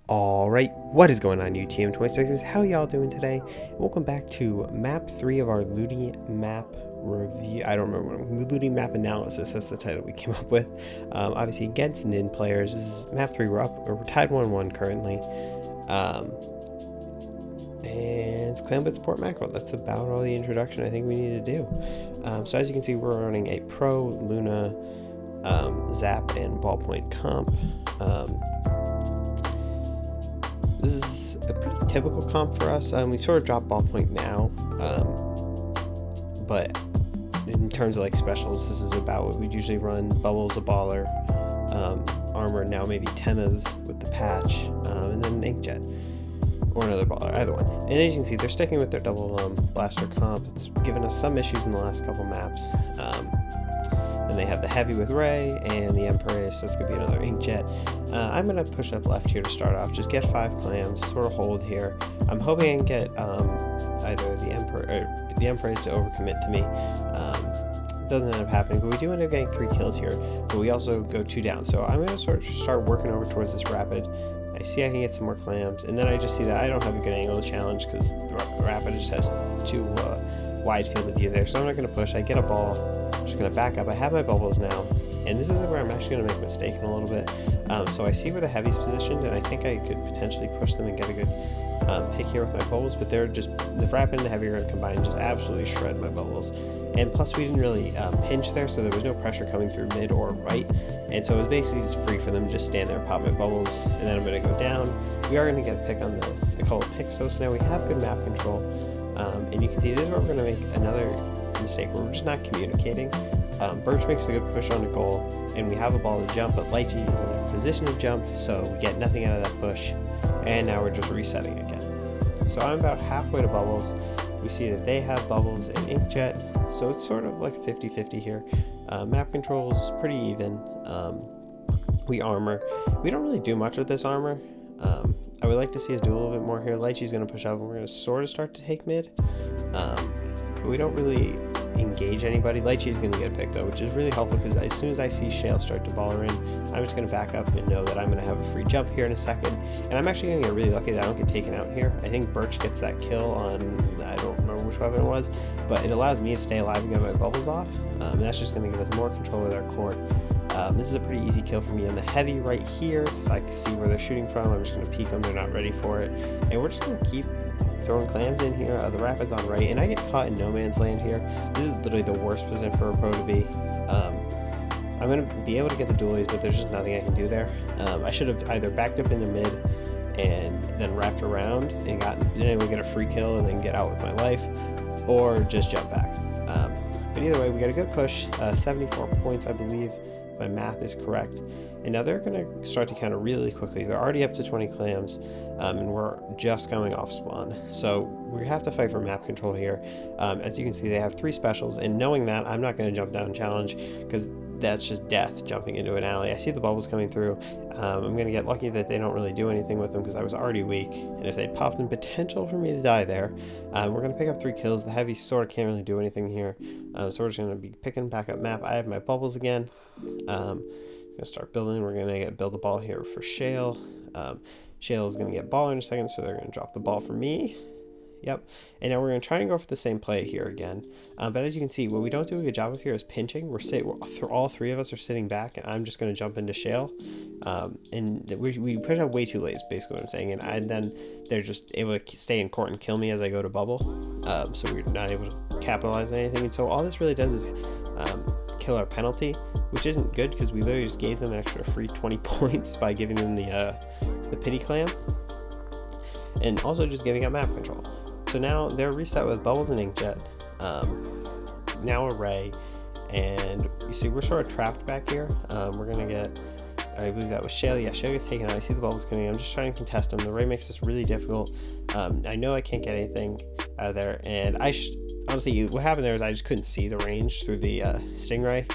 Alright, what is going on UTM26s? How y'all doing today? Welcome back to map 3 of our LUTI map review. I don't remember, LUTI map analysis, that's the title we came up with. Obviously against Ninplayers. This is map 3, we're tied 1-1 currently. And clan blitz port mackerel. That's about all the introduction I think we need to do. So as you can see, we're running a pro, Luna, Zap, and ballpoint comp. This is a pretty typical comp for us. We sort of dropped ballpoint now, but in terms of like specials, this is about what we'd usually run. Bubbles, a baller, armor, now maybe Tennas with the patch, and then an inkjet or another baller, either one. And as you can see, they're sticking with their double blaster comp. It's given us some issues in the last couple maps. And they have the heavy with Ray and the Emperor, so it's going to be another inkjet. I'm going to push up left here to start off, just get 5 clams, sort of hold here. I'm hoping I can get either the Emperor or the Emperors to overcommit to me. Doesn't end up happening, but we do end up getting 3 kills here, but we also go 2 down. So I'm going to sort of start working over towards this rapid. I see I can get some more clams, and then I just see that I don't have a good angle to challenge because the rapid just has too wide field of view there. So I'm not going to push. I get a ball. I'm just going to back up. I have my bubbles now, and this is where I'm actually going to make a mistake in a little bit. So I see where the heavy's positioned, and I think I could potentially push them and get a good pick here with my bubbles, but they're just, the rapid and the heavy are going to combine and just absolutely shred my bubbles. And plus we didn't really pinch there, so there was no pressure coming through mid or right, and so it was basically just free for them to just stand there, pop my bubbles, and then I'm going to go down. We are going to get a pick on I call it pick, so now we have good map control, and you can see this is where we're going to make another mistake where we're just not communicating. Birch makes a good push on the goal, and we have a ball to jump, but LAKEY is in a position to jump, so we get nothing out of that push, and now we're just resetting again. So I'm about halfway to bubbles. We see that they have bubbles and inkjet, so it's sort of like 50-50 here. Map control is pretty even. We armor. We don't really do much with this armor. I would like to see us do a little bit more here. LAKEY's going to push up, and we're going to sort of start to take mid. But we don't really engage anybody. LAKEY's going to get a pick though, which is really helpful because as soon as I see Shale start to baller in, I'm just going to back up and know that I'm going to have a free jump here in a second. And I'm actually going to get really lucky that I don't get taken out here. I think Birch gets that kill on, I don't remember which weapon it was, but it allows me to stay alive and get my bubbles off. And that's just going to give us more control with our court. This is a pretty easy kill for me in the heavy right here because I can see where they're shooting from. I'm just going to peek them, they're not ready for it. And we're just going to keep throwing clams in here. The rapid's on right, and I get caught in no man's land here. This is literally the worst position for a pro to be. I'm going to be able to get the dualies, but there's just nothing I can do there. I should have either backed up in the mid and then wrapped around and been able to get a free kill and then get out with my life, or just jump back. But either way, we got a good push, 74 points, I believe. My math is correct. And now they're going to start to counter really quickly. They're already up to 20 clams, and we're just coming off spawn. So we have to fight for map control here. As you can see, they have 3 specials, and knowing that, I'm not going to jump down and challenge because that's just death jumping into an alley. I see the bubbles coming through. I'm going to get lucky that they don't really do anything with them because I was already weak, and if they'd popped in potential for me to die there, we're going to pick up 3 kills. The heavy sort of can't really do anything here, so we're just going to be picking back up map. I have my bubbles again. Gonna start building. We're gonna build a ball here for Shale. Shale is gonna get ball in a second, so they're gonna drop the ball for me. Yep. And now we're gonna try and go for the same play here again. But as you can see, what we don't do a good job of here is pinching. All 3 of us are sitting back, and I'm just gonna jump into Shale. And we push up way too late is basically what I'm saying. And then they're just able to stay in court and kill me as I go to bubble. So we're not able to capitalize on anything. And so all this really does is kill our penalty, which isn't good because we literally just gave them an extra free 20 points by giving them the pity clam, and also just giving up map control. So now they're reset with bubbles and inkjet, now a Ray, and you see we're sort of trapped back here. We're gonna get, I believe that was Shale. Yeah, Shale gets taken out. I see the bubbles coming in. I'm just trying to contest them. The Ray makes this really difficult. I know I can't get anything out of there, and honestly, what happened there is I just couldn't see the range through the Stingray,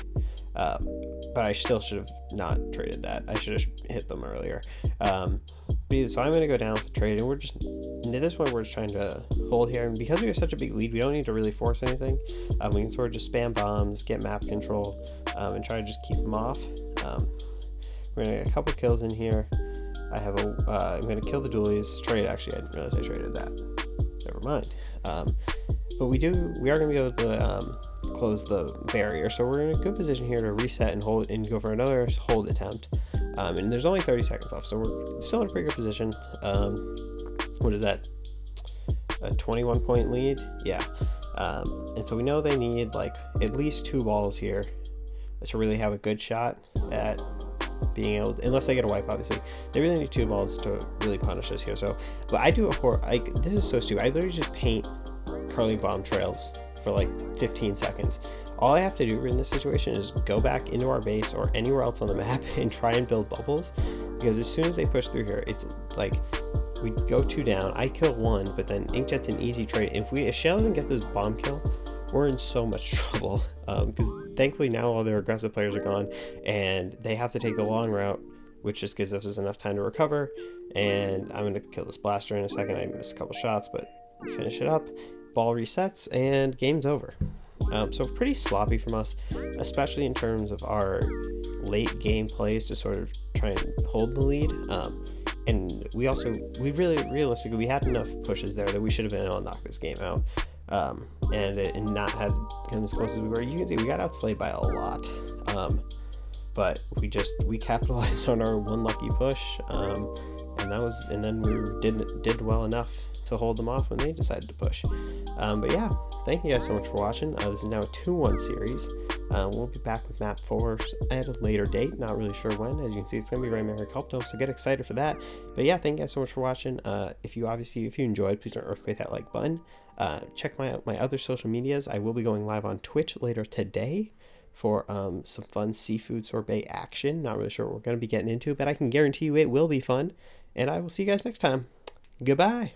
but I still should have not traded that. I should have hit them earlier. So I'm going to go down with the trade, and at this point, we're just trying to hold here. And because we have such a big lead, we don't need to really force anything. We can sort of just spam bombs, get map control, and try to just keep them off. We're going to get a couple kills in here. I have a, I'm going to kill the dualies, trade, actually I didn't realize I traded that, never mind. But we are going to be able to close the barrier, so we're in a good position here to reset and hold and go for another hold attempt. And there's only 30 seconds left, so we're still in a pretty good position. What is that? A 21-point lead? Yeah. And so we know they need like at least 2 balls here to really have a good shot at being able to, unless they get a wipe, obviously. They really need 2 balls to really punish us here. So, but I do this is so stupid. I literally just paint curling bomb trails for like 15 seconds. All I have to do in this situation is go back into our base or anywhere else on the map and try and build bubbles, because as soon as they push through here, it's like we go 2 down, I kill 1, but then Inkjet's an easy trade. If Shell doesn't get this bomb kill, we're in so much trouble, because thankfully now all their aggressive players are gone and they have to take the long route, which just gives us enough time to recover. And I'm going to kill this blaster in a second. I missed a couple shots, but finish it up. Ball resets and game's over. So pretty sloppy from us, especially in terms of our late game plays to sort of try and hold the lead. And we really realistically, we had enough pushes there that we should have been able to knock this game out, and not have come as close as we were. You can see we got outslayed by a lot, but we capitalized on our one lucky push, and then we did well enough to hold them off when they decided to push. But yeah, thank you guys so much for watching. This is now a 2-1 series. We'll be back with map 4 at a later date, not really sure when. As you can see, it's going to be right Mary Culpto, so get excited for that. But yeah, thank you guys so much for watching. If you enjoyed, please don't earthquake that like button. Check my other social medias. I will be going live on Twitch later today for some fun seafood sorbet action. Not really sure what we're going to be getting into, but I can guarantee you it will be fun. And I will see you guys next time. Goodbye.